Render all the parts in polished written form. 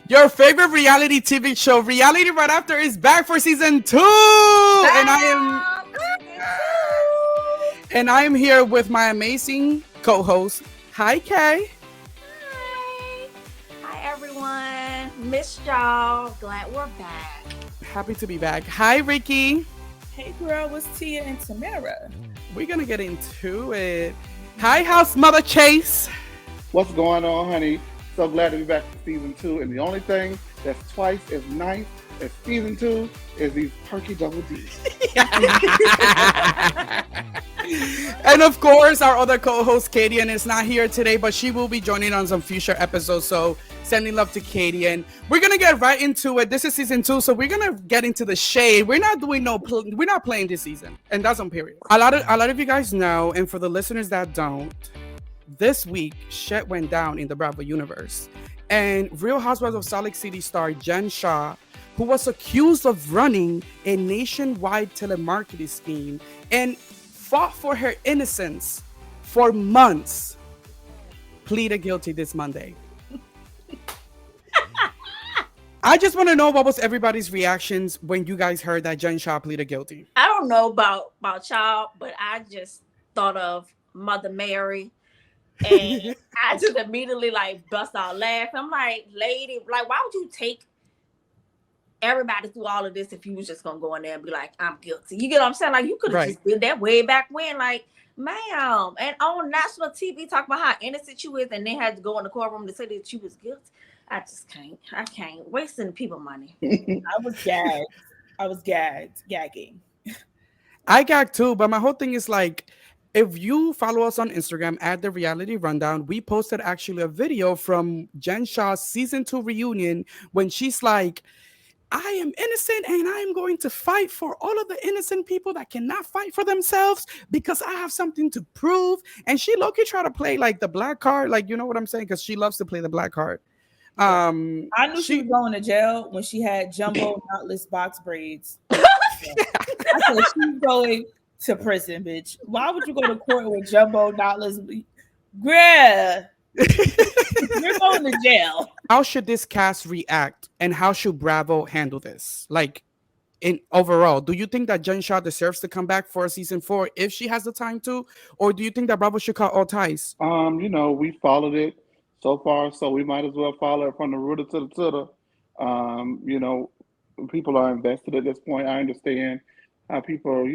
Your favorite reality TV show, Reality Right After, is back for season 2. Season two. And I am here with my amazing co-host. Hi, Kay. Hi. Hi, everyone. Missed y'all. Glad we're back. Happy to be back. Hi, Ricky. Hey girl, what's Tia and Tamara? We're gonna get into it. Hi, House Mother Chase. What's going on, honey? So glad to be back for season 2. And the only thing that's twice as nice as season 2 is these perky double D's. And of course, our other co-host, Kadian, is not here today, but she will be joining on some future episodes. So sending love to Kadian. We're gonna get right into it. This is season 2, so we're gonna get into the shade. We're not doing we're not playing this season, and that's on period. A lot of you guys know, and for the listeners that don't, this week shit went down in the Bravo universe, and Real Housewives of Salt Lake City star Jen Shah, who was accused of running a nationwide telemarketing scheme and fought for her innocence for months, pleaded guilty this Monday. I just want to know, what was everybody's reactions when you guys heard that Jen Shah pleaded guilty? I don't know about y'all, but I just thought of Mother Mary. And I just immediately bust out laughing. I'm like, lady, why would you take everybody through all of this if you was just gonna go in there and be like, I'm guilty? You get what I'm saying? Like, you could have just did that way back when, like, ma'am, and on national TV talking about how innocent you is, and then had to go in the courtroom to say that you was guilty. I just can't. I can't. Wasting people money. I was gagging. I gagged too, but my whole thing is like, if you follow us on Instagram at The Reality Rundown, we posted actually a video from Jen Shah's season 2 reunion when she's like, I am innocent and I am going to fight for all of the innocent people that cannot fight for themselves because I have something to prove. And she low-key tried to play like the black card, like, you know what I'm saying? Because she loves to play the black card. I knew she was going to jail when she had jumbo knotless box braids. I said she's going to prison, bitch. Why would you go to court with jumbo knotless? Bruh, you're going to jail. How should this cast react, and how should Bravo handle this? Like, in overall, do you think that Jen Shah deserves to come back for season 4 if she has the time to, or do you think that Bravo should cut all ties? We followed it so far, so we might as well follow it from the rooter to the tutor. People are invested at this point. I understand how people,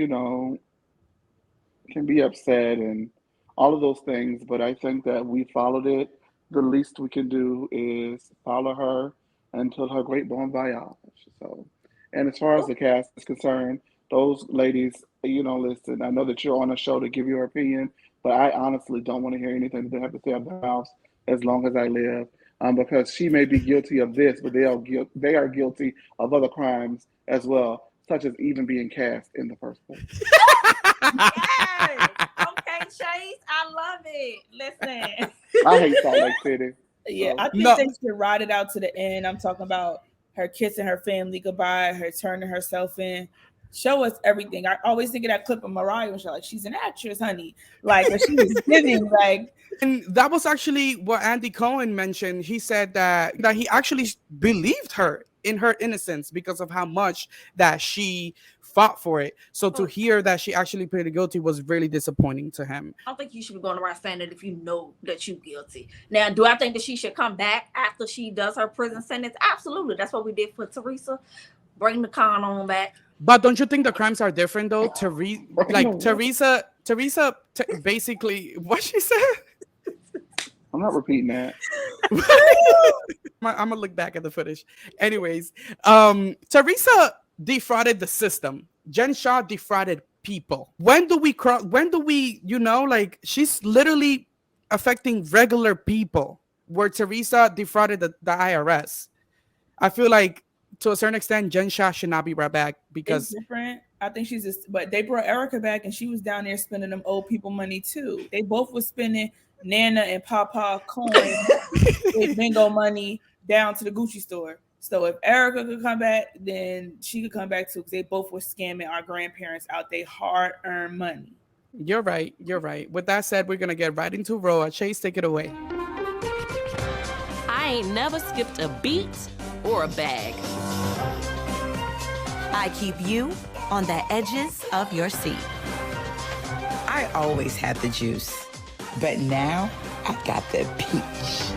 can be upset and all of those things, but I think that we followed it. The least we can do is follow her until her great bon voyage. So, and as far as the cast is concerned, those ladies, listen, I know that you're on a show to give your opinion, but I honestly don't want to hear anything that they have to say about the house as long as I live, because she may be guilty of this, but they are guilty of other crimes as well, such as even being cast in the first place. Yes. Okay, Chase, I love it. Listen, I hate Salt Lake City. Yeah, I think they should ride it out to the end. I'm talking about her kissing her family goodbye, her turning herself in. Show us everything. I always think of that clip of Mariah when she's like, she's an actress, honey. Like, she was giving, like. And that was actually what Andy Cohen mentioned. He said that he actually believed her in her innocence because of how much that she fought for it. So to hear that she actually pleaded guilty was really disappointing to him. I don't think you should be going around saying that if you know that you're guilty. Now, do I think that she should come back after she does her prison sentence? Absolutely. That's what we did for Teresa. Bring the con on back. But don't you think the crimes are different though? Teresa basically, what she said? I'm not repeating that. I'm gonna look back at the footage. Anyways, Teresa defrauded the system. Jen Shah defrauded people. When do we, she's literally affecting regular people, where Teresa defrauded the IRS. I feel like to a certain extent, Jen Shah should not be brought back because it's different. I think she's just, but they brought Erica back and she was down there spending them old people money too. They both were spending Nana and Papa coin with bingo money down to the Gucci store. So if Erica could come back, then she could come back too, because they both were scamming our grandparents out their hard-earned money. You're right. With that said, we're gonna get right into RHOA. Chase, take it away. I ain't never skipped a beat or a bag. I keep you on the edges of your seat. I always had the juice, but now I got the peach.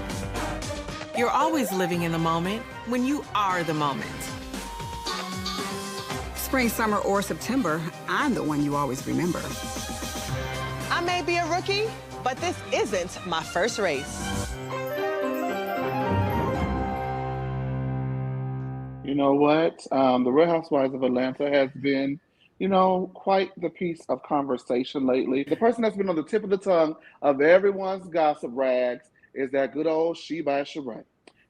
You're always living in the moment when you are the moment. Spring, summer, or September, I'm the one you always remember. I may be a rookie, but this isn't my first race. You know what? The Real Housewives of Atlanta has been, quite the piece of conversation lately. The person that's been on the tip of the tongue of everyone's gossip rags is that good old She by Sheree.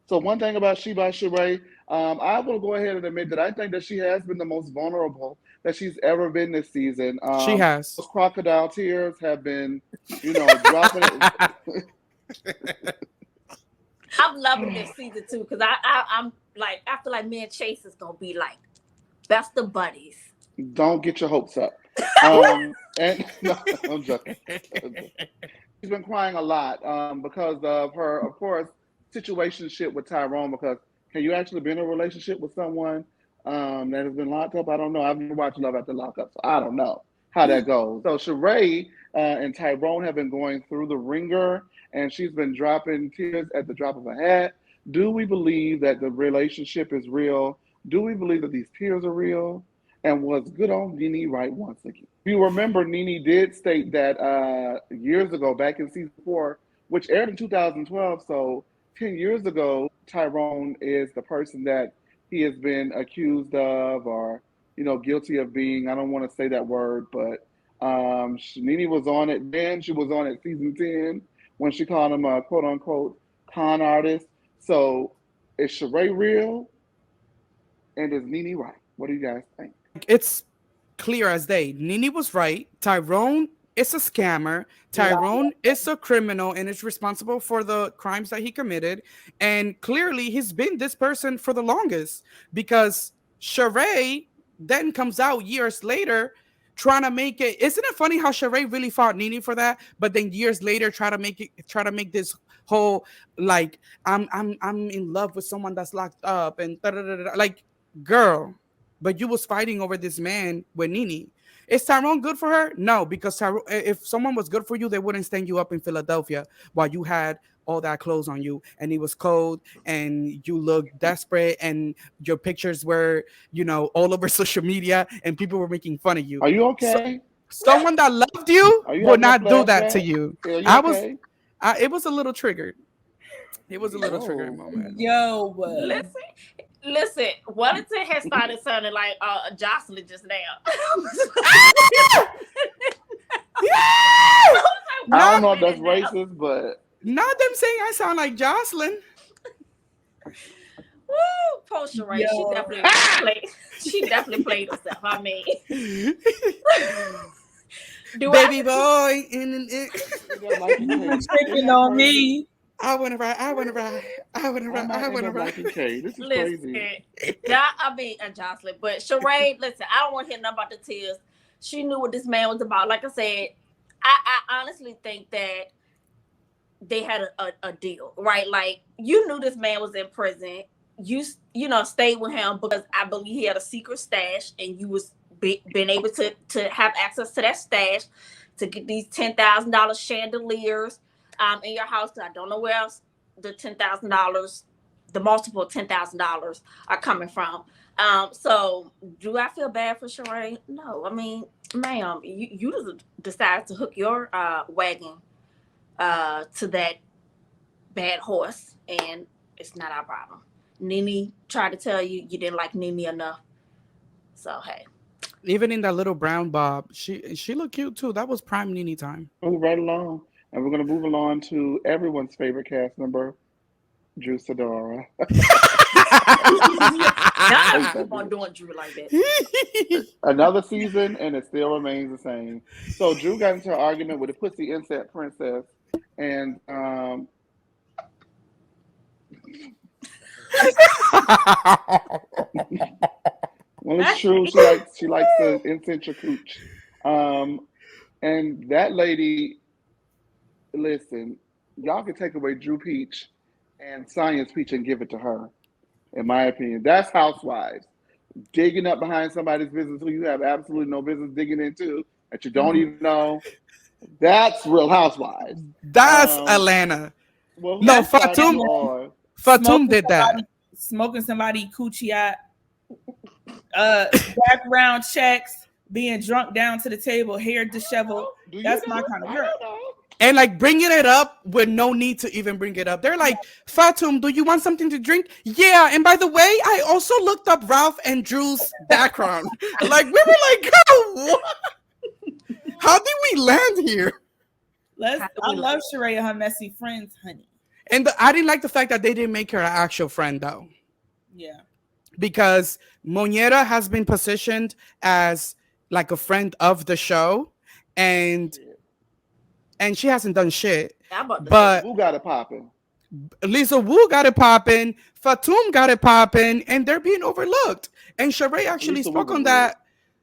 So one thing about She by Sheree, I will go ahead and admit that I think that she has been the most vulnerable that she's ever been this season. She has. Those crocodile tears have been, dropping it. I'm loving this season too because I'm like, I feel like me and Chase is gonna be like best of buddies. Don't get your hopes up. And no, I'm joking. She's been crying a lot because of her, of course, situationship with Tyrone. Because can you actually be in a relationship with someone that has been locked up? I don't know. I've never watched Love After Lockup, so I don't know how that goes. So Sheree and Tyrone have been going through the ringer, and she's been dropping tears at the drop of a hat. Do we believe that the relationship is real? Do we believe that these tears are real? And was good on Nene right once again? If you remember, Nene did state that years ago, back in season 4, which aired in 2012, so 10 years ago, Tyrone is the person that he has been accused of or, guilty of being. I don't want to say that word, but Nene was on it then. She was on it season 10 when she called him a quote-unquote con artist. So is Sheree real? And is Nene right? What do you guys think? It's clear as day. Nene was right. Tyrone is a scammer. Tyrone is a criminal and is responsible for the crimes that he committed. And clearly he's been this person for the longest because Sheree then comes out years later trying to make it. Isn't it funny how Sheree really fought Nene for that? But then years later try to make this whole like I'm in love with someone that's locked up and like, girl. But you was fighting over this man with Nene. Is Tyrone good for her? No, because if someone was good for you, they wouldn't stand you up in Philadelphia while you had all that clothes on you and it was cold and you looked desperate and your pictures were, all over social media and people were making fun of you. Are you okay? Someone that loved you would not do that to you. Are you okay? It was a little triggered. It was a little triggering moment. Yo, Listen, Wellington has started sounding like Jocelyn just now. I don't know if that's racist, but not them saying I sound like Jocelyn. Woo, poor Sheree. She definitely played herself. I mean, baby boy, tricking on me. I want to ride. This is crazy. Jocelyn, but Sheree, listen, I don't want to hear nothing about the tears. She knew what this man was about. Like I said, I honestly think that they had a deal, right? Like, you knew this man was in prison. You stayed with him because I believe he had a secret stash and you was been able to have access to that stash to get these $10,000 chandeliers in your house. I don't know where else the $10,000, the multiple $10,000 are coming from. So do I feel bad for Sheree? No. I mean, ma'am, you just decided to hook your wagon to that bad horse, and it's not our problem. Nene tried to tell you didn't like Nene enough. So hey. Even in that little brown bob, she looked cute too. That was prime Nene time. Move right along. And we're going to move along to everyone's favorite cast member, Drew Sidora. Keep on doing Drew like that. Another season, and it still remains the same. So Drew got into an argument with the Pussy Insect Princess, and well, it's true. She likes to incense your cooch, and that lady. Listen, y'all can take away Drew Peach and Sonya's Peach and give it to her. In my opinion, that's housewives digging up behind somebody's business who you have absolutely no business digging into that you don't even know. That's Real Housewives. That's Atlanta. Well, No, whose side are you Fatum. on? Fatum did that. Smoking somebody coochie out, background checks, being drunk down to the table, hair disheveled. That's my kind of girl. And like bringing it up with no need to even bring it up. They're like, Fatum, do you want something to drink? Yeah. And by the way, I also looked up Ralph and Drew's background. Like we were like, girl, what? How did we land here? I love Sheree and her messy friends, honey. And I didn't like the fact that they didn't make her an actual friend though. Yeah. Because Monera has been positioned as like a friend of the show, and she hasn't done shit. But who got it popping? Lisa Wu got it popping. Fatum got it popping, and they're being overlooked. And Sheree actually spoke on that.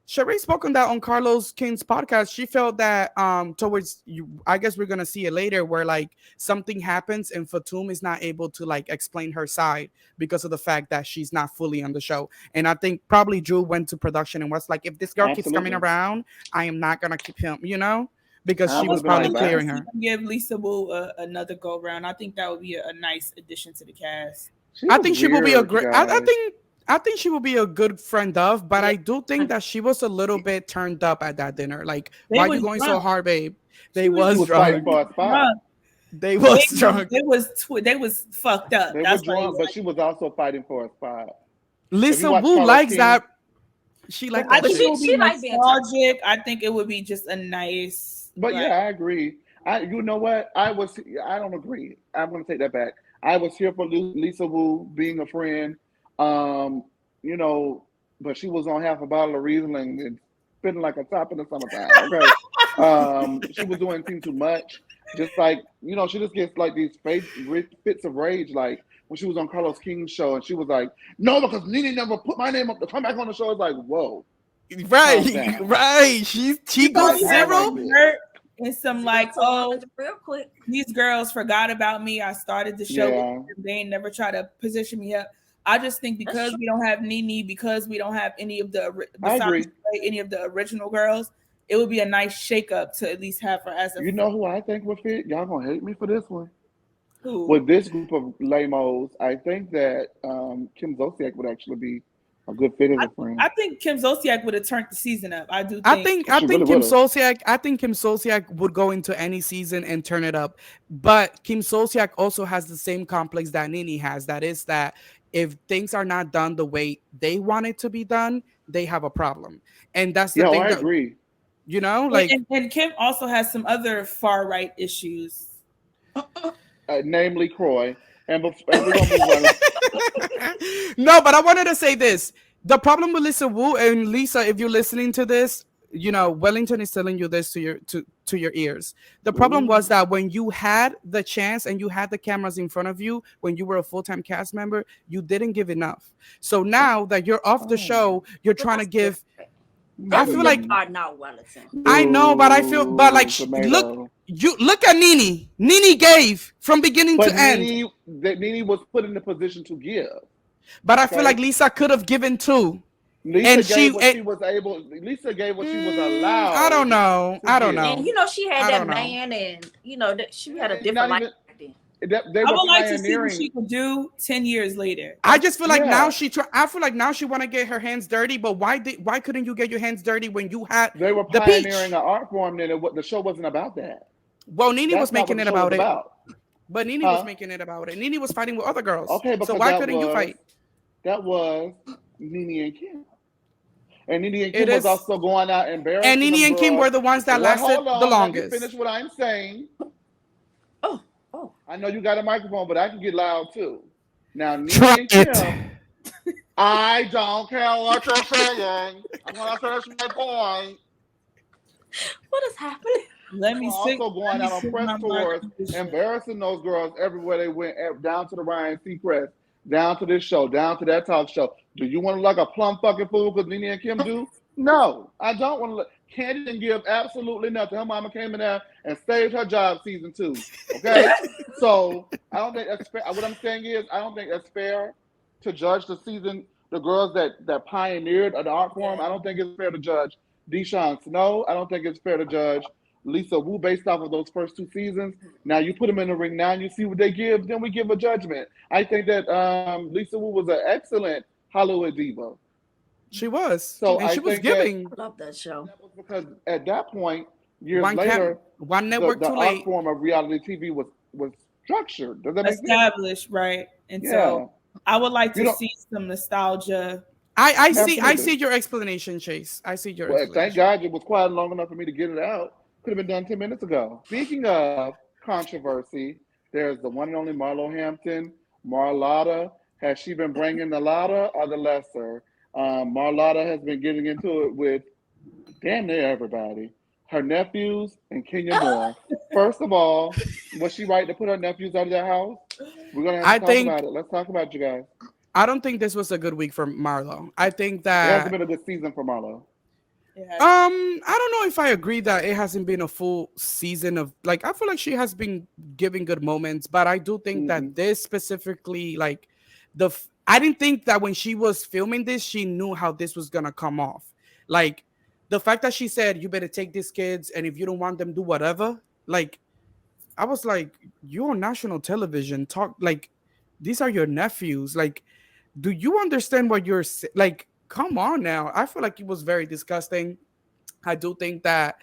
Sheree spoke on that on Carlos King's podcast. She felt that towards you, I guess we're gonna see it later, where like something happens and Fatum is not able to like explain her side because of the fact that she's not fully on the show. And I think probably Drew went to production and was like, if this girl keeps coming around, I am not gonna keep him, you know, because she was probably clearing her. Give Lisa Wu another go round. I think that would be a nice addition to the cast. I think she will be a great. I think she will be a good friend of, but I do think that she was a little bit turned up at that dinner. Like, why are you going so hard, babe? They was drunk. They was drunk. They was fucked up. They were drunk, but she was also fighting for a spot. Lisa Wu likes that. She likes that. I think it would be nostalgic. I think it would be just a nice. But yeah, I agree. You know what? I don't agree. I'm going to take that back. I was here for Lisa Wu being a friend. You know, but she was on half a bottle of Riesling and spitting like a top in the summertime. Okay, she was doing things too much. Just like, you know, she just gets like these fits of rage. Like when she was on Carlos King's show, and she was like, "No, because Nene never put my name up to come back on the show." It's like, whoa, right. She goes zero. And some like, oh, real quick, these girls forgot about me. I started the show. Yeah. They ain't never try to position me up. I just think because we don't have Nene, because we don't have any of the original girls, it would be a nice shakeup to at least have her as a. You know who I think would fit? Y'all gonna hate me for this one. Who? With this group of lamos, I think that Kim Zolciak would actually be a good fit as a friend. I think Kim Zolciak would have turned the season up. I think Kim Zolciak would go into any season and turn it up. But Kim Zolciak also has the same complex that Nene has. That is that if things are not done the way they want it to be done, they have a problem. And that's the thing. I agree. You know, like and Kim also has some other far right issues. Namely Croy. And we're gonna move on. No, but I wanted to say this. The problem with Lisa Wu, and Lisa, if you're listening to this, you know, Wellington is telling you this to your ears. The problem was that when you had the chance and you had the cameras in front of you, when you were a full-time cast member, you didn't give enough. So now that you're off the show, you're trying to give. I feel like not Wellington. I know, but I feel, but like, look at Nene. Nene gave from beginning to end. Nene was put in the position to give. But I feel like Lisa could have given too. Lisa gave what she was allowed. I don't know. And you know, she had that man, and you know that she had a different life. They I would like to see what she could do 10 years later. I just feel like now I feel like now she want to get her hands dirty. But why couldn't you get your hands dirty when you had they were pioneering an art form? Then the show wasn't about that. Well, Nene was making it about it. But Nene was making it about it. Nene was fighting with other girls. Okay, so why couldn't you fight? That was Nene and Kim. And Nene and Kim was also going out embarrassing. And Nene and Kim were the ones that lasted the longest. Let me finish what I'm saying. Oh. I know you got a microphone, but I can get loud too. Now, Nene and Kim, I don't care what you're saying. I'm going to finish my point. What is happening? Let me also going out on press tours, embarrassing those girls everywhere they went, down to the Ryan Seacrest, down to this show, down to that talk show. Do you want to look like a plum fucking fool because Nene and Kim do? No, I don't want to look. Candy didn't give absolutely nothing. Her mama came in there and saved her job season 2. Okay? So I don't think that's fair. What I'm saying is I don't think that's fair. to judge the season, the girls that pioneered the art form. I don't think it's fair to judge Deshaun Snow. I don't think it's fair to judge Lisa Wu based off of those first 2 seasons. Now you put them in the ring now and you see what they give, then we give a judgment. I think that Lisa Wu was an excellent Hollywood diva. She was. So and I she was think giving. I love that show. that was because at that point, years One later, one network the too art late. form of reality TV was structured. Does that make sense? Established, right? And Yeah. so I would like You to don't- see some nostalgia. I see Absolutely. your explanation, Chase. I see your Well, explanation. thank God it was quiet long enough for me to get it out. Could have been done 10 minutes ago. Speaking of controversy, there's the one and only Marlo Hampton. Marlotta, has she been bringing the Lotta or the lesser? Marlotta has been getting into it with damn near everybody. Her nephews and Kenya Moore. First of all, was she right to put her nephews out of their house? We're going to have to talk about it. Let's talk about it, you guys. I don't think this was a good week for Marlo. I think It that hasn't been a good season for Marlo. I don't know if I agree that it hasn't been a full season of like I feel like she has been giving good moments, but I do think that this specifically like I didn't think that when she was filming this, she knew how this was gonna come off. Like the fact that she said, you better take these kids and if you don't want them, do whatever. Like I was like, you're on national television. Talk like these are your nephews. Like, do you understand what you're like? Come on now. I feel like it was very disgusting. I do think that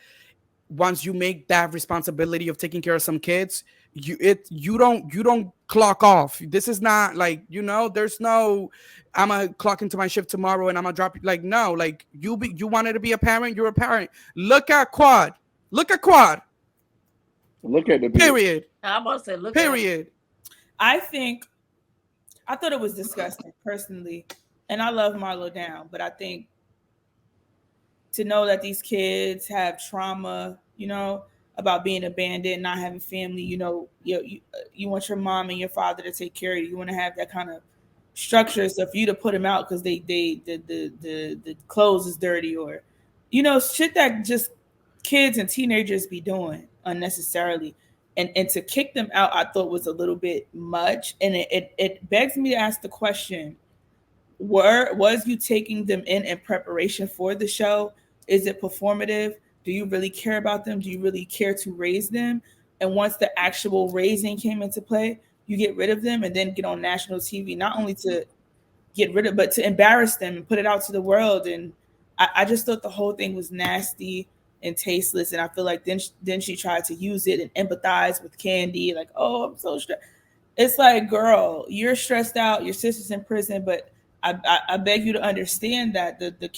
once you make that responsibility of taking care of some kids, you don't clock off. This is not like, there's no I'm gonna clock into my shift tomorrow and I'm gonna drop you. Like, no, like you wanted to be a parent, you're a parent. Look at Quad. Look at the period. I'm about to say look period. I thought it was disgusting personally. And I love Marlo down, but I think to know that these kids have trauma, about being abandoned, not having family, you want your mom and your father to take care of you. You want to have that kind of structure. So for you to put them out because the clothes is dirty or, shit that just kids and teenagers be doing unnecessarily. And to kick them out, I thought was a little bit much. And it begs me to ask the question, was you taking them in preparation for the show? Is it performative? Do you really care about them? Do you really care to raise them? And once the actual raising came into play, you get rid of them and then get on national TV, not only to get rid of, but to embarrass them and put it out to the world. And I just thought the whole thing was nasty and tasteless. And I feel like then she tried to use it and empathize with Candy. Like, oh, I'm so stressed. It's like, girl, you're stressed out. Your sister's in prison, but I beg you to understand that the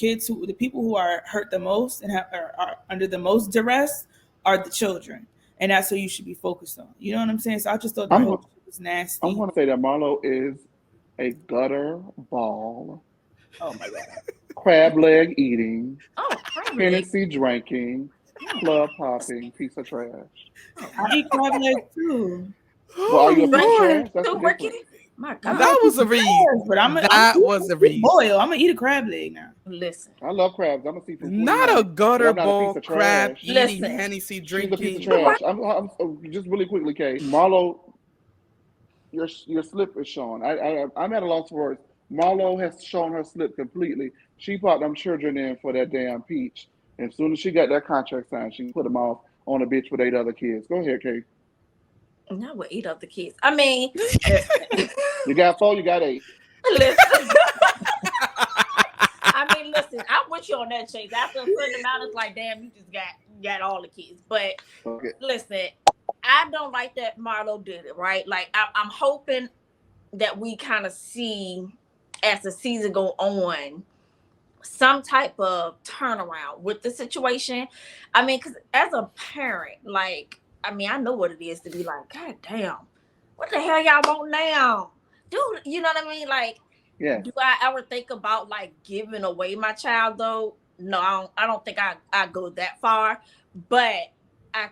people who are hurt the most and are under the most duress are the children, and that's who you should be focused on. You know what I'm saying? So I just thought that whole shit was nasty. I want to say that Marlo is a gutter ball. Oh my god! Crab leg eating, Hennessy drinking, club popping, piece of trash. I eat crab legs too. Well, are you a piece of trash? That's the difference. My God. That was a read. But that was a read. Boil. I'm gonna eat a crab leg now. Listen, I love crabs. I'm a seafood. Not a gutter bowl crab eating, Listen. Hennessy She's drinking. a piece of trash. I'm just really quickly, Kate. Marlo, your slip is showing. I'm at a loss for words. Marlo has shown her slip completely. She brought them children in for that damn peach. And as soon as she got that contract signed, she put them off on a bitch with 8 other kids. Go ahead, Kate. now we'll eat up the kids. I mean, you got 4, you got 8. Listen. Listen, I'm with you on that, Chase. After a certain amount, it's like, damn, you just got all the kids. But Listen, I don't like that Marlo did it, right? Like, I'm hoping that we kind of see as the season go on some type of turnaround with the situation. I mean, because as a parent, like, I know what it is to be like, God damn, what the hell y'all want now? Dude, you know what I mean? Like, do I ever think about like giving away my child though? No, I don't think I go that far. But I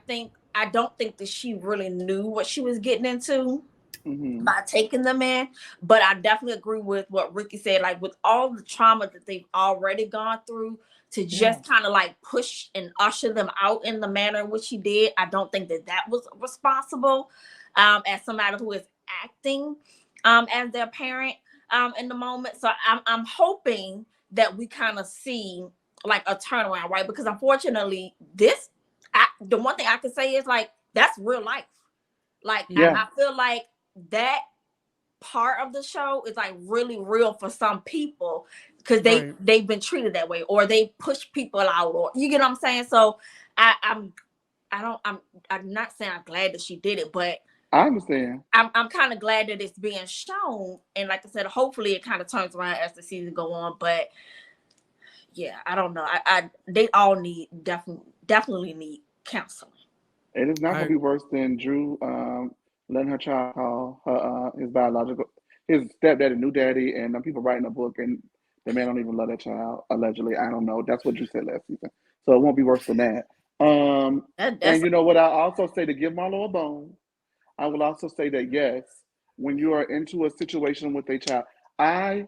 don't think that she really knew what she was getting into by taking them in. But I definitely agree with what Ricky said. Like with all the trauma that they've already gone through, to just kind of like push and usher them out in the manner in which he did, I don't think that was responsible as somebody who is acting as their parent. in the moment. So I'm hoping that we kind of see like a turnaround, right? Because unfortunately, the one thing I can say is like that's real life. Like I feel like that part of the show is like really real for some people because they've been treated that way, or they push people out, or you get what I'm saying. So I'm not saying I'm glad that she did it, but I understand. I'm kind of glad that it's being shown, and like I said, hopefully it kind of turns around as the season go on. But yeah, I don't know. They all definitely need counseling. It is not going to be worse than Drew letting her child call her his stepdaddy, new daddy, and people writing a book, and the man don't even love that child, allegedly. I don't know. That's what Drew said last season. So it won't be worse than that. And you know what? I also say to give Marlo a bone. I will also say that yes, when you are into a situation with a child, I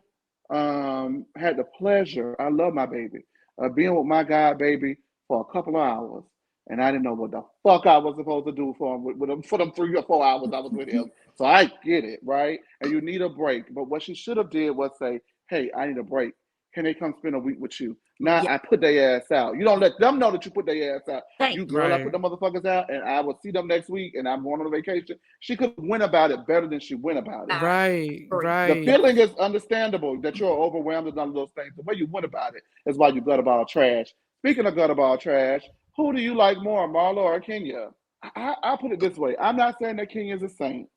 had the pleasure. I love my baby. Being with my god baby for a couple of hours, and I didn't know what the fuck I was supposed to do for him with him for them 3 or 4 hours I was with him. So I get it, right? And you need a break. But what she should have did was say, "Hey, I need a break. Can they come spend a week with you?" Now I put their ass out. You don't let them know that you put their ass out. You girl, I put them motherfuckers out, and I will see them next week, and I'm going on a vacation. She could win about it better than she went about it. Right. The feeling is understandable that you're overwhelmed and all of those things. The way you went about it is why you gutterball trash. Speaking of gutterball trash, who do you like more, Marlo or Kenya? I put it this way. I'm not saying that Kenya's a saint,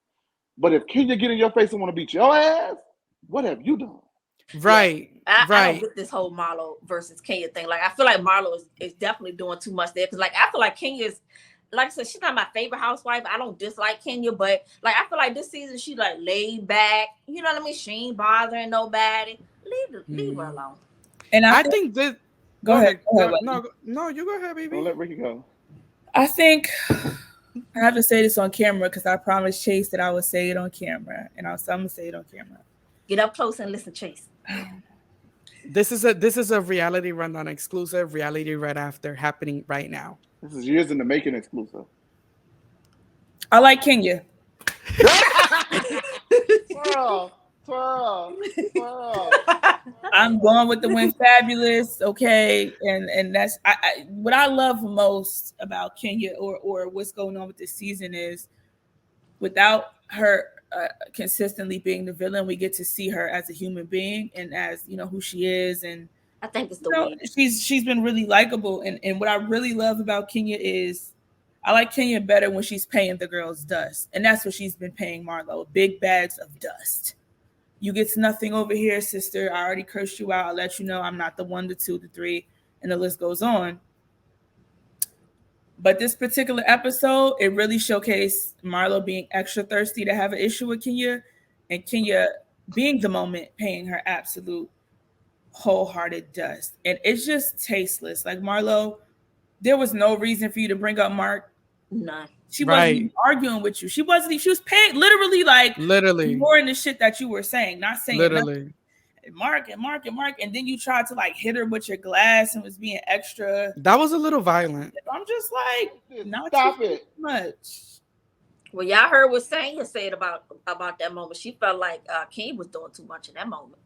but if Kenya get in your face and want to beat your ass, what have you done? Right. I don't get this whole Marlo versus Kenya thing. Like I feel like Marlo is definitely doing too much there. Cause like I feel like Kenya's, like I said, she's not my favorite housewife. I don't dislike Kenya, but like I feel like this season she like laid back. You know what I mean? She ain't bothering nobody. Leave her alone. And I think that. Go ahead. No, you go ahead, baby. Don't let Ricky go. I think I have to say this on camera because I promised Chase that I would say it on camera, and I'm gonna say it on camera. Get up close and listen, Chase. This is a reality rundown exclusive, reality right after happening right now. This is years in the making exclusive. I like Kenya. Twirl. I'm going with the win fabulous, okay, and that's what I love most about Kenya or what's going on with this season is without her consistently being the villain, we get to see her as a human being and as who she is, and I think it's the way she's been really likable, and what I really love about Kenya is I like Kenya better when she's paying the girls dust, and that's what she's been paying Marlo, big bags of dust. You get nothing over here, sister. I already cursed you out. I'll let you know I'm not the 1, the 2, the 3, and the list goes on. But this particular episode, it really showcased Marlo being extra thirsty to have an issue with Kenya, and Kenya being the moment paying her absolute wholehearted dust. And it's just tasteless. Like, Marlo, there was no reason for you to bring up Mark. None. She wasn't even arguing with you. She was paying literally more in the shit that you were saying, not saying nothing. Mark, and then you tried to like hit her with your glass and was being extra. That was a little violent. I'm just like, not stop it much. Well, y'all heard what Sanya said about that moment. She felt like King was doing too much in that moment.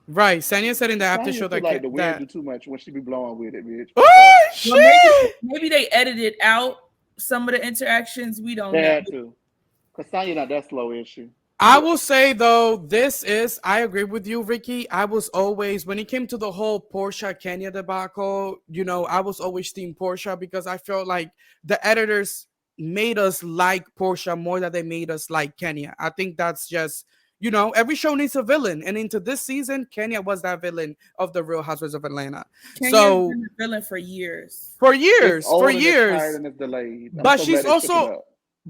Right, Sanya said in the after show that like the wind do too much when she be blowing with it, bitch. Oh shit! Well, maybe they edited out some of the interactions. We don't know. Too. Because Sanya not that slow, is she? I will say though, I agree with you, Ricky. I was always, when it came to the whole Portia Kenya debacle, I was always team Portia because I felt like the editors made us like Portia more than they made us like Kenya. I think that's just, every show needs a villain. And into this season, Kenya was that villain of the Real Housewives of Atlanta. Kenya's been the villain for years. For years. And it's delayed.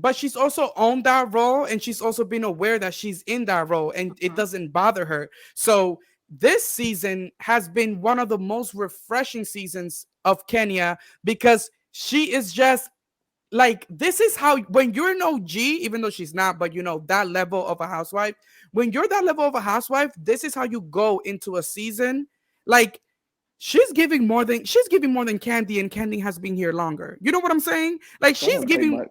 But she's also owned that role, and she's also been aware that she's in that role, and it doesn't bother her. So this season has been one of the most refreshing seasons of Kenya because she is just like, this is how, when you're an OG, even though she's not, but that level of a housewife, when you're that level of a housewife, this is how you go into a season. Like, she's giving more than Candy, and Candy has been here longer. You know what I'm saying? Like, she's giving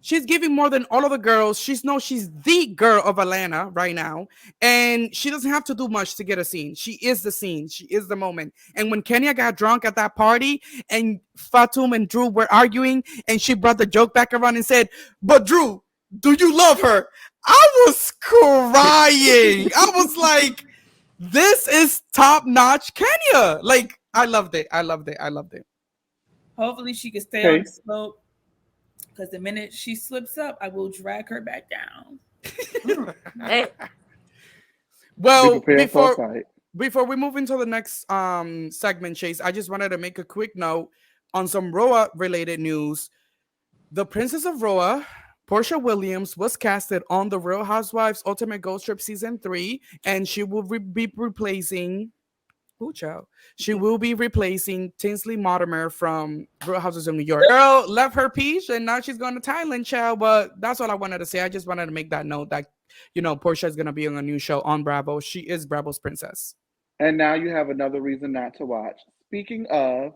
She's giving more than all of the girls. She's the girl of Atlanta right now. And she doesn't have to do much to get a scene. She is the scene. She is the moment. And when Kenya got drunk at that party and Fatum and Drew were arguing and she brought the joke back around and said, but Drew, do you love her? I was crying. I was like, this is top-notch Kenya. Like, I loved it. Hopefully she can stay on the slope. Because the minute she slips up, I will drag her back down. Hey. Well, before we move into the next segment, Chase, I just wanted to make a quick note on some RHOA related news. The Princess of RHOA, Portia Williams, was casted on the Real Housewives Ultimate Girls Trip Season 3, and she will be replacing Tinsley Mortimer from Real Houses of New York. Girl left her peach and now she's going to Thailand, child. But that's all I wanted to say. I just wanted to make that note that, Portia is going to be on a new show on Bravo. She is Bravo's princess. And now you have another reason not to watch. Speaking of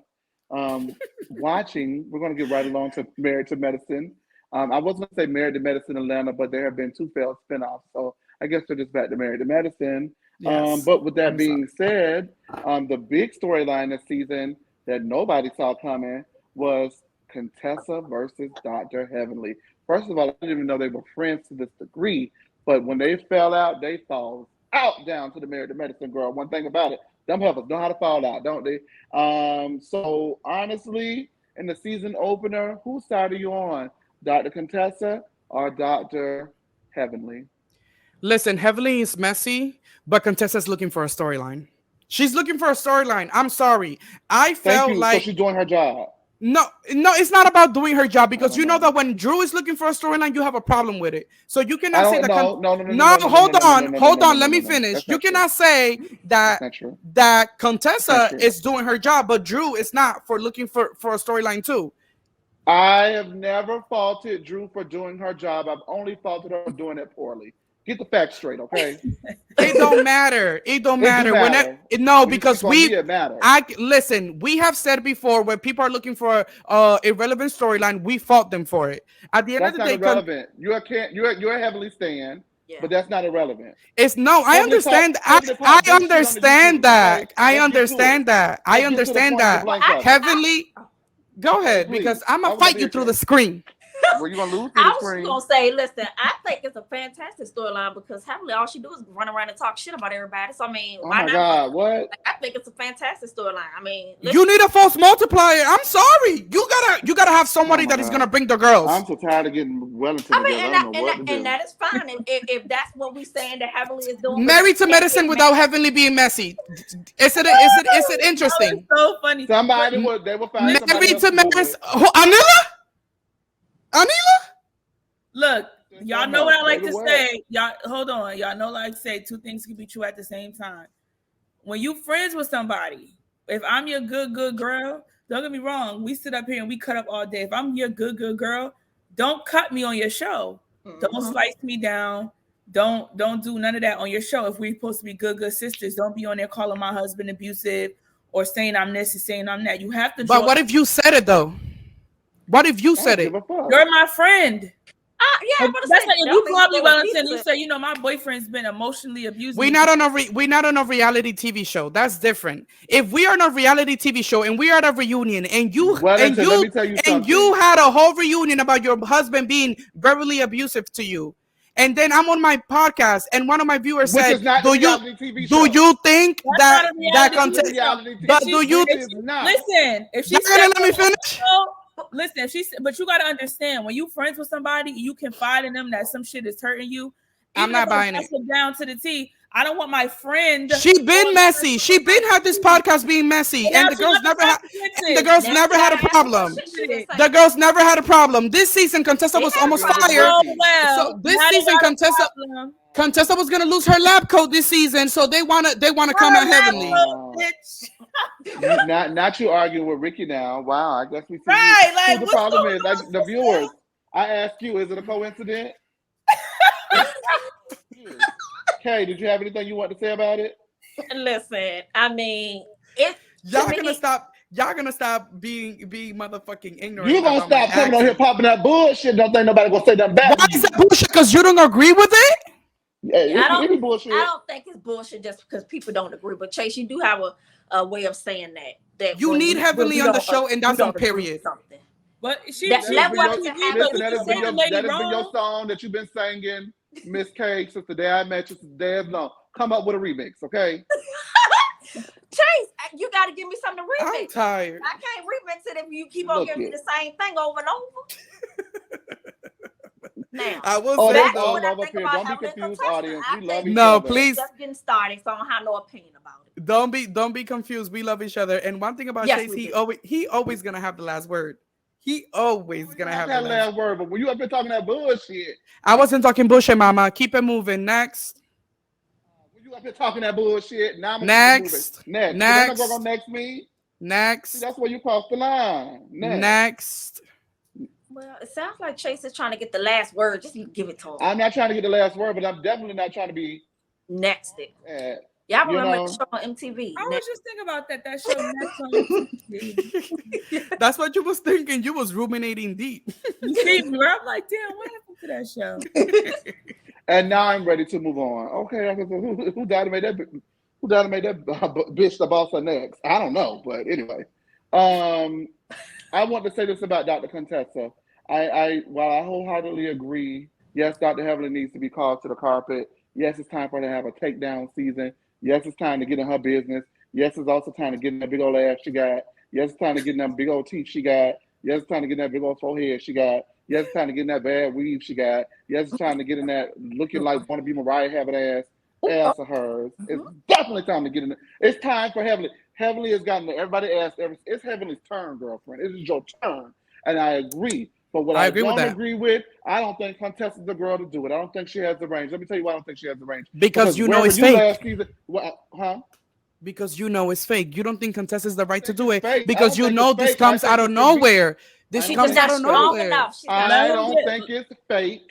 watching, we're going to get right along to Married to Medicine. I was going to say Married to Medicine Atlanta, but there have been 2 failed spinoffs. So I guess they're just back to Married to Medicine. Yes. But with that being said, the big storyline this season that nobody saw coming was Contessa versus Dr. Heavenly. First of all, I didn't even know they were friends to this degree, but when they fell out, they fall out down to the Married to Medicine girl. One thing about it, them helpers know how to fall out, don't they? So honestly, in the season opener, whose side are you on? Dr. Contessa or Dr. Heavenly? Listen, Heavenly is messy, but Contessa's looking for a storyline. She's looking for a storyline. I'm sorry. I felt like so she's doing her job. No, it's not about doing her job, because you know that when Drew is looking for a storyline, you have a problem with it. So you cannot say that. No, hold on. Let me finish. You cannot say that Contessa is doing her job, but Drew is not for looking for a storyline too. I have never faulted Drew for doing her job. I've only faulted her for doing it poorly. Get the facts straight, okay? It don't matter. It don't matter. Because listen, we have said before, when people are looking for irrelevant storyline, we fault them for it. At the end of the day, irrelevant. You're a Heavenly stan, but that's not irrelevant. I understand that. Heavenly, go ahead, because I'm gonna fight you through the screen. Were you gonna lose? I was gonna say, listen, I think it's a fantastic storyline because Heavenly, all she do is run around and talk shit about everybody. So I mean, oh my God, what? I think it's a fantastic storyline. I mean, you need a false multiplier. I'm sorry, you gotta have somebody that is gonna bring the girls. I'm so tired of getting Wellington. I mean, and that is fine. If that's what we're saying that Heavenly is doing. Married to Medicine without Heavenly being messy. Is it interesting? So funny. Somebody they will find Married to Medicine. Anila? Look, y'all know what I like to say. Y'all, hold on. Y'all know, like to say, 2 things can be true at the same time. When you friends with somebody, if I'm your good girl, don't get me wrong. We sit up here and we cut up all day. If I'm your good girl, don't cut me on your show. Mm-hmm. Don't slice me down. Don't do none of that on your show. If we're supposed to be good sisters, don't be on there calling my husband abusive or saying I'm this and saying I'm that. You have to. But what if you said it though? What if you said it? You're my friend. Yeah, that's like if you call me Wellington, you say, my boyfriend's been emotionally abused. We're not on a reality TV show. That's different. If we are on a reality TV show and we are at a reunion and you had a whole reunion about your husband being verbally abusive to you, and then I'm on my podcast and one of my viewers said, "Do you think that content?" But do you listen? If she's gonna let me finish. Listen, but you gotta understand when you friends with somebody, you confide in them that some shit is hurting you. I'm not buying it. Down to the T. I don't want my friend. She been messy. She been had this podcast being messy, and the girls never had. The girls never had a problem. The girls never had a problem. This season, Contessa was almost fired. So this season, Contessa was gonna lose her lab coat this season, so they wanna come out Heavenly. Not you arguing with Ricky now. Wow, I guess we see. Right, like the problem is, like the viewers. I ask you, is it a coincidence? Kay, did you have anything you want to say about it? Listen, I mean, y'all gonna stop. Y'all gonna stop being motherfucking ignorant. You gonna about my stop coming on here accent. popping that bullshit? Don't think nobody gonna say nothing back Why to is you. that bullshit? Because you don't agree with it? Yeah, Yeah, I it be bullshit. don't think it's bullshit just because people don't agree. But Chase, you do have a way of saying that You when need Heavenly we on the don't- show, and we that's on don't agree with period. something. But she That- she's that on wasn't TV, to have but a- you That has can been say your the lady that has been your wrong. song that you've been singing, Miss K, since the day I met you, since the day of long. Come up with a remix, okay? Chase, you got to give me something to I'm remix. tired. I can't remix it if you keep on Look giving me it. the same thing over and over. Now, I will Oh, say back that's to all what I love up think here. about Don't be Heavenly confused, Contessa. audience. I We love think each No, other. please. it's just getting started, so I don't have no opinion about it. Don't be confused. We love each other. And one thing about Yes, Chase, we do. he always gonna have the last word. He always gonna have the that last. last word, but when you up here talking that bullshit, I wasn't talking bullshit, mama. Keep it moving. Next. when you up here talking that bullshit, now I'm gonna Next. keep it moving. Next. Next. But they're not gonna next me. See, Next. that's where you cross the line. Next. Well, it sounds like Chase is trying to get the last word. Just give it to him. I'm not trying to get the last word, but I'm definitely not trying to be. Next it. You Y'all remember know? the show on MTV? I was just thinking about that show next on TV. That's what you was thinking. You was ruminating deep. You see me where I'm like, damn, what happened to that show? And now I'm ready to move on. Okay, who died and made that? Who died and made that bitch the boss of next? I don't know, but anyway. I want to say this about Dr. Contessa. While I wholeheartedly agree, yes, Dr. Heavenly needs to be called to the carpet. Yes, it's time for her to have a takedown season. Yes, it's time to get in her business. Yes, it's also time to get in that big old ass she got. Yes, it's time to get in that big old teeth she got. Yes, it's time to get in that big old forehead she got. Yes, it's time to get in that bad weave she got. Yes, it's time to get in that looking like want to be Mariah having ass of hers. It's definitely time to get in. It's time for Heavenly. Heavenly has gotten everybody asked. It's Heavenly's turn, girlfriend. It is your turn, and I agree. But what I don't agree with, I don't think Contessa's the girl to do it. I don't think she has the range. Let me tell you why I don't think she has the range. Because you know it's fake. Huh? Because you know it's fake. You don't think Contessa's the right to do it fake. because you know this comes out of nowhere. This comes out of nowhere. I don't think it's fake.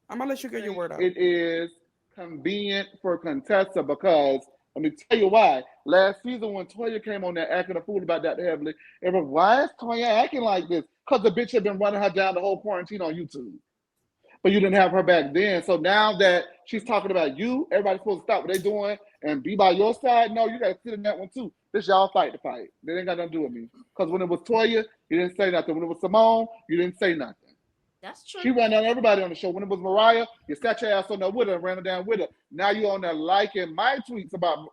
I'm gonna let you get your word out. It is convenient for Contessa because let me tell you why. Last season when Toya came on there acting a fool about Dr. Heavenly, everyone, why is Toya acting like this? Because the bitch had been running her down the whole quarantine on YouTube. But you didn't have her back then. So now that she's talking about you, everybody's supposed to stop what they're doing and be by your side. No, you got to sit in that one too. This y'all fight the fight. They ain't got nothing to do with me. Because when it was Toya, you didn't say nothing. When it was Simone, you didn't say nothing. That's true. She ran down everybody on the show. When it was Mariah, you sat your ass on there with her and ran her down with her. Now you on there liking my tweets about,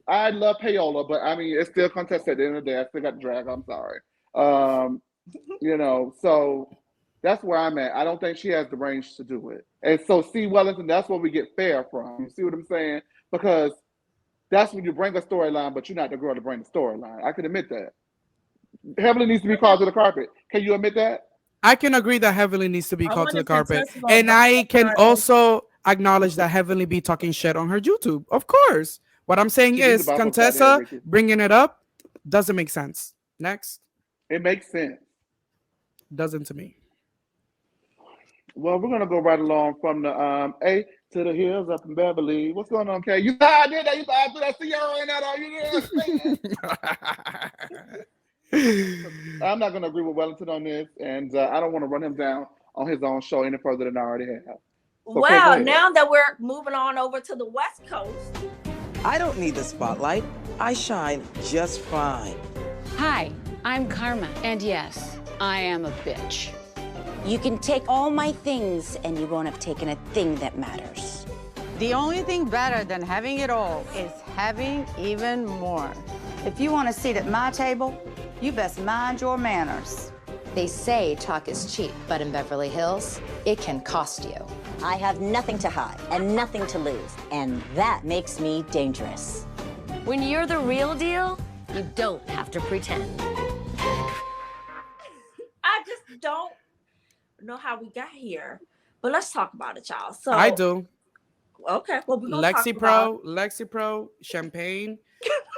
I love payola, but I mean, it's still contest at the end of the day. I still got to drag. I'm sorry. You know, so that's where I'm at. I don't think she has the range to do it. And so, see, Wellington, that's where we get fair from. You see what I'm saying? Because that's when you bring a storyline, but you're not the girl to bring the storyline. I can admit that. Heavenly needs to be called to the carpet. Can you admit that? I can agree that Heavenly needs to be called to the carpet. And I can also acknowledge that Heavenly be talking shit on her YouTube. Of course. What I'm saying is, Contessa bringing it up doesn't make sense. Next. It makes sense. Doesn't to me. Well, we're gonna go right along from the A to the hills up in Beverly. What's going on, Kay? You thought I did that? You thought I threw that Sierra in that? I'm not gonna agree with Wellington on this, and I don't want to run him down on his own show any further than I already have. So, well, Kay, now that we're moving on over to the West Coast, I don't need the spotlight. I shine just fine. Hi, I'm Karma, and yes, I am a bitch. You can take all my things and you won't have taken a thing that matters. The only thing better than having it all is having even more. If you want a seat at my table, you best mind your manners. They say talk is cheap, but in Beverly Hills, it can cost you. I have nothing to hide and nothing to lose, and that makes me dangerous. When you're the real deal, you don't have to pretend. I just don't know how we got here, but let's talk about it, y'all. So I do. Okay, well, we're gonna talk about Lexapro, champagne,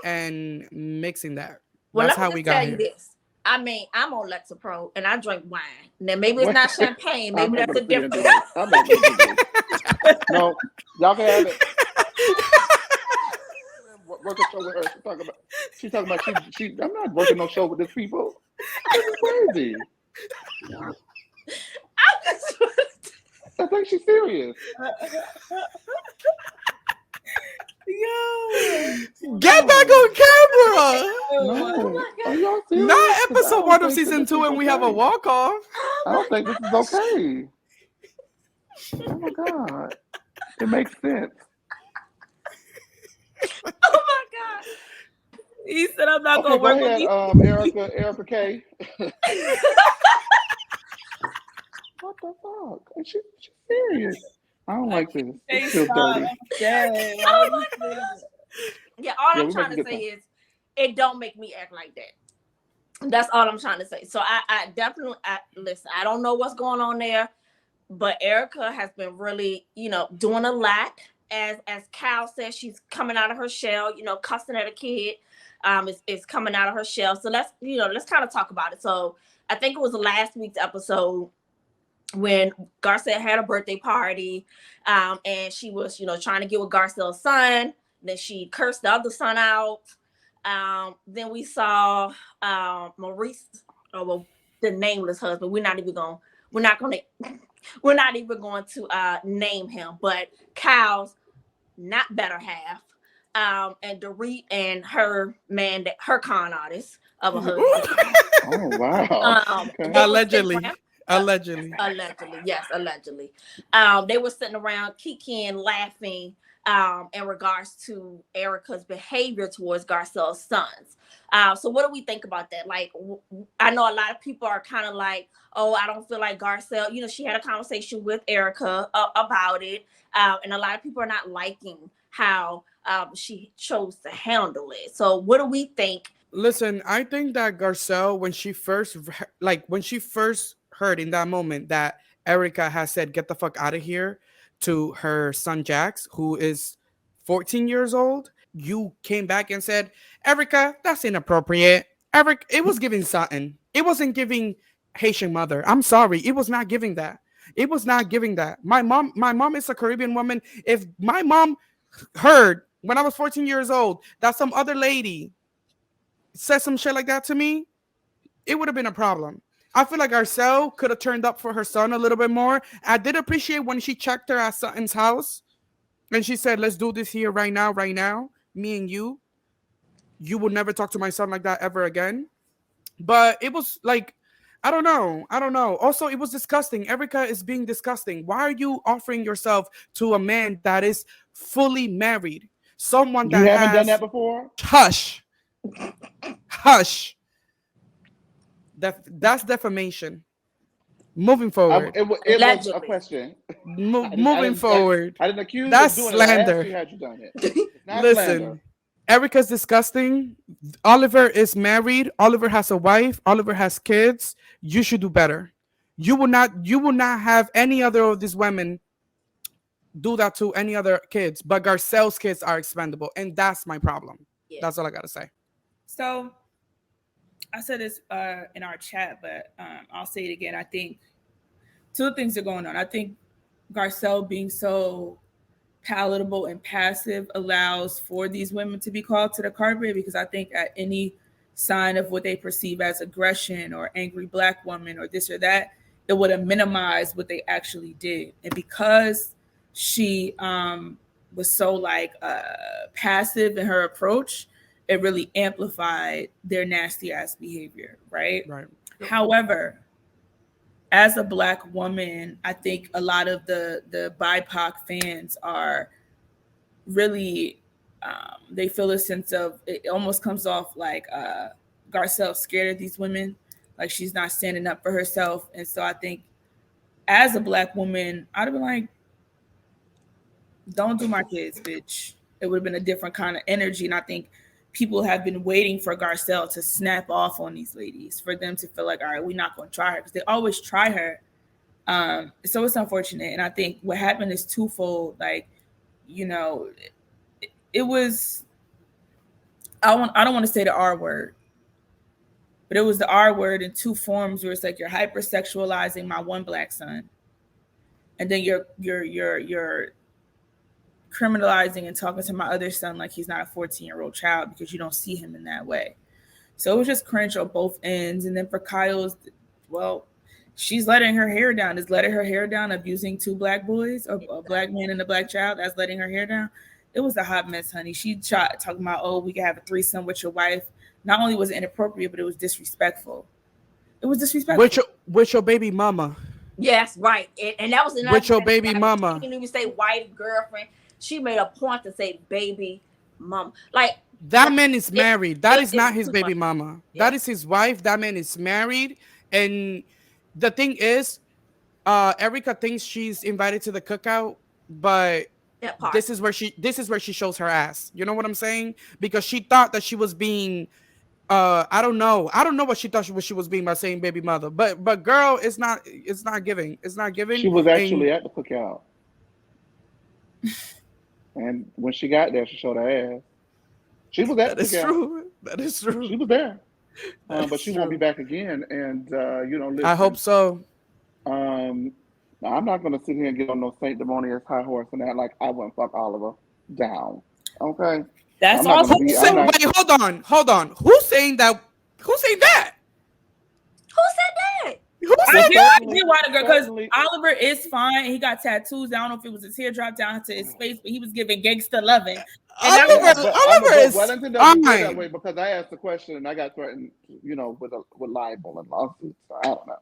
and mixing that. Well, that's let me how we just got tell here. you this. I mean, I'm on Lexapro and I drink wine. Now maybe it's not champagne. Maybe that's a difference. I'm not gonna do this. No, y'all can have it. Work a show with her. Talk about. She's talking about she. I'm not working no show with these people. This is crazy. I think she's serious. Yo, get back on camera. No, are y'all serious? Not episode 1 of season 2, and we have a walk off. I don't think this is okay. Oh my God, it makes sense. Oh my God. He said, "I'm not Okay, gonna work go with ahead, Erica K. What the fuck? She's serious. I don't like this. It feels dirty. Oh my God. Yeah, all I'm we trying make to a good say point. is it don't make me act like that. That's all I'm trying to say. So I definitely listen, I don't know what's going on there, but Erica has been really, doing a lot. As Cal says, she's coming out of her shell, cussing at a kid. Is coming out of her shell. So let's kind of talk about it. So I think it was last week's episode when Garcelle had a birthday party, and she was, trying to get with Garcelle's son. Then she cursed the other son out. Then we saw Maurice, the nameless husband. We're not even going to name him, but Cal's not better half. And Dorit and her man, her con artist of a husband. Oh wow! Allegedly, yes, allegedly. They were sitting around kikiing, laughing, in regards to Erica's behavior towards Garcelle's sons. So what do we think about that? Like, I know a lot of people are kind of like, oh, I don't feel like Garcelle, she had a conversation with Erica about it. And a lot of people are not liking how she chose to handle it. So what do we think? Listen, I think that Garcelle, when she first heard in that moment that Erica has said, get the fuck out of here to her son Jax, who is 14 years old, you came back and said, Erica, that's inappropriate. Eric, it was giving something. It wasn't giving Haitian mother. I'm sorry. It was not giving that. It was not giving that. My mom is a Caribbean woman. If my mom heard when I was 14 years old that some other lady said some shit like that to me, it would have been a problem. I feel like Garcelle could have turned up for her son a little bit more. I did appreciate when she checked her at Sutton's house and she said, let's do this here right now, me and you. You will never talk to my son like that ever again. But it was like, I don't know. Also, it was disgusting. Erica is being disgusting. Why are you offering yourself to a man that is fully married? Someone that you haven't done that before? Hush. That's defamation. Moving forward. It was a question. Moving forward. I didn't accuse that's you of doing slander. it. I asked you had you done it. Listen, slander. Erica's disgusting. Oliver is married. Oliver has a wife. Oliver has kids. You should do better. You will not have any other of these women do that to any other kids. But Garcelle's kids are expendable, and that's my problem. Yeah. That's all I gotta say. So I said this in our chat, but I'll say it again. I think two things are going on. I think Garcelle being so palatable and passive allows for these women to be called to the carpet, because I think at any sign of what they perceive as aggression or angry Black woman or this or that, it would have minimized what they actually did. And because she was so passive in her approach, it really amplified their nasty ass behavior, right? However, as a Black woman, I think a lot of the BIPOC fans are really, they feel a sense of, it almost comes off like Garcelle's scared of these women, like she's not standing up for herself. And so I think as a Black woman, I'd have been like, don't do my kids, bitch. It would have been a different kind of energy. And I think people have been waiting for Garcelle to snap off on these ladies, for them to feel like, all right, we're not going to try her, because they always try her. So it's unfortunate. And I think what happened is twofold. Like, it was, I don't want to say the R word, but it was the R word in two forms, where it's like you're hypersexualizing my one Black son, and then you're criminalizing and talking to my other son like he's not a 14-year-old child because you don't see him in that way. So it was just cringe on both ends. And then for Kyle's, well, she's letting her hair down. Is letting her hair down abusing two black boys, or a black man and a black child? That's letting her hair down. It was a hot mess, honey. She tried talking about, oh, we can have a threesome with your wife. Not only was it inappropriate, but it was disrespectful. It was disrespectful. With your baby mama. Yes, right. And that was another with your baby mama. She didn't even say wife, girlfriend. She made a point to say baby mama. Like, that man is married. That is not his baby mama. That is his wife. That man is married. And the thing is, Erica thinks she's invited to the cookout, but this is where she shows her ass. You know what I'm saying? Because she thought that she was being I don't know what she thought she was being by saying baby mother. But girl, it's not giving. It's not giving. She was actually at the cookout. And when she got there, she showed her ass. She was at the cookout. True. That is true. She was there. But she won't be back again. And, listen, I hope so. I'm not going to sit here and get on no sanctimonious high horse and act like I wouldn't fuck Oliver down. Okay? That's awesome. Wait, hold on. Who's saying that? Who said that? I did want to go because Oliver is fine. He got tattoos. I don't know if it was a teardrop down to his face, but he was giving gangster loving. Oliver is Wellington doesn't feel that way because I asked the question and I got threatened, with libel and lawsuits. So I don't know.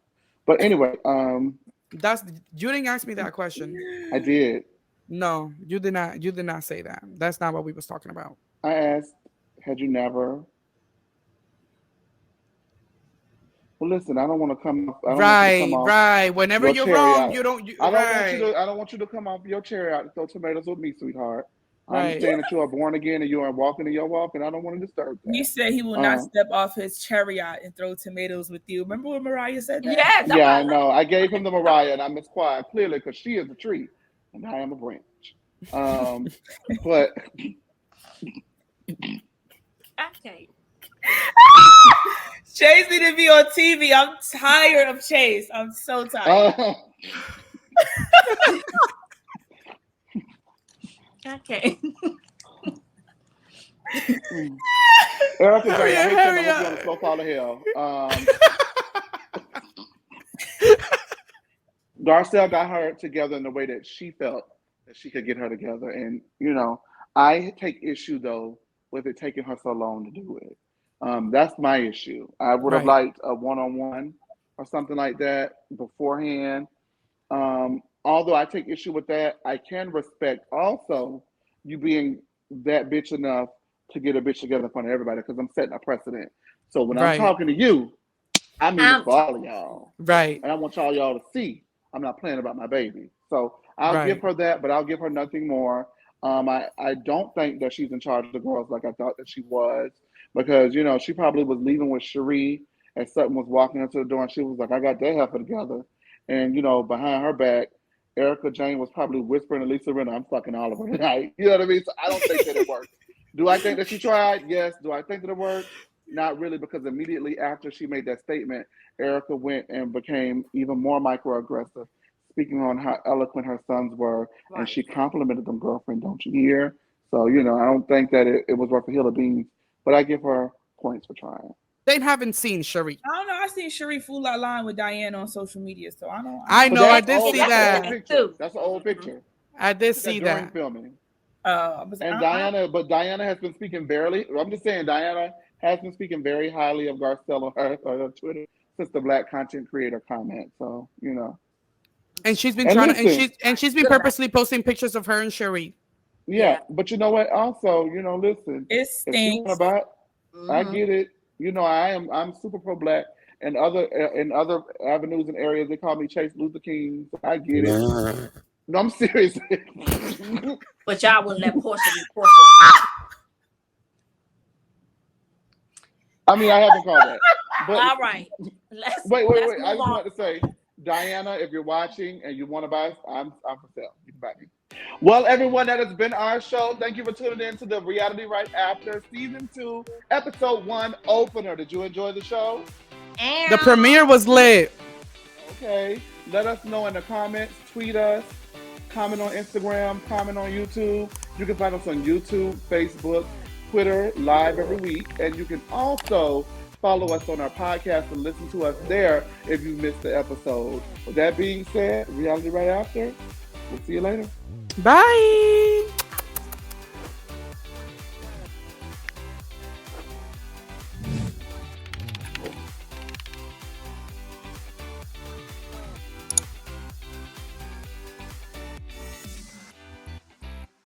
But anyway, you didn't ask me that question. I did. No, you did not. You did not say that. That's not what we was talking about. I asked, had you never? Well, listen, I don't want to come off. Right. Whenever you're wrong, you don't. I don't want you to come off your chair out and throw tomatoes with me, sweetheart. I understand that you are born again and you are walking in your walk, and I don't want to disturb that. He said he will not step off his chariot and throw tomatoes with you. Remember when Mariah said that? Yes. Yeah, I know. I gave him the Mariah, and I miss quiet clearly because she is a tree and I am a branch. But okay. Chase need to be on TV. I'm tired of Chase. I'm so tired. Okay. Erica, hurry up. Slow fall of hell. Garcelle got her together in the way that she felt that she could get her together. And, I take issue, though, with it taking her so long to do it. That's my issue. I would have liked a one-on-one or something like that beforehand. Although I take issue with that, I can respect also you being that bitch enough to get a bitch together in front of everybody because I'm setting a precedent. So when I'm talking to you, I mean it for all of y'all. Right. And I want y'all to see I'm not playing about my baby. So I'll give her that, but I'll give her nothing more. I don't think that she's in charge of the girls like I thought that she was because, she probably was leaving with Cherie and Sutton was walking into the door and she was like, I got that heifer together. And, behind her back, Erica Jane was probably whispering to Lisa Rinna, I'm fucking Oliver tonight. You know what I mean? So I don't think that it worked. Do I think that she tried? Yes. Do I think that it worked? Not really, because immediately after she made that statement, Erica went and became even more microaggressive, speaking on how eloquent her sons were, and she complimented them, girlfriend, don't you hear? So, I don't think that it was worth a hill of beans, but I give her points for trying. They haven't seen Cherie. I don't know. I seen Cherie fool out line with Diane on social media, so I don't. I know. I did see that. That's an old picture. I did see that. Filming. And Diana has been speaking I'm just saying, Diana has been speaking very highly of Garcelle on her Twitter since the Black content creator comment. So, And she's been she's been purposely posting pictures of her and Cherie. Yeah, but you know what? Also, listen, it stinks. I get it. I'm super pro Black, and other avenues and areas they call me Chase Luther King. So I get it. No, I'm serious. But y'all wouldn't let Portia be Portia. I mean, I haven't called that. But all right. Wait. I just want to say, Diana, if you're watching and you want to buy, I'm for sale. You can buy me. Well, everyone, that has been our show. Thank you for tuning in to the Reality Right After Season 2, Episode 1 opener. Did you enjoy the show? The premiere was lit. Okay. Let us know in the comments. Tweet us. Comment on Instagram. Comment on YouTube. You can find us on YouTube, Facebook, Twitter, live every week. And you can also follow us on our podcast and listen to us there if you missed the episode. With that being said, Reality Right After. We'll see you later. Bye.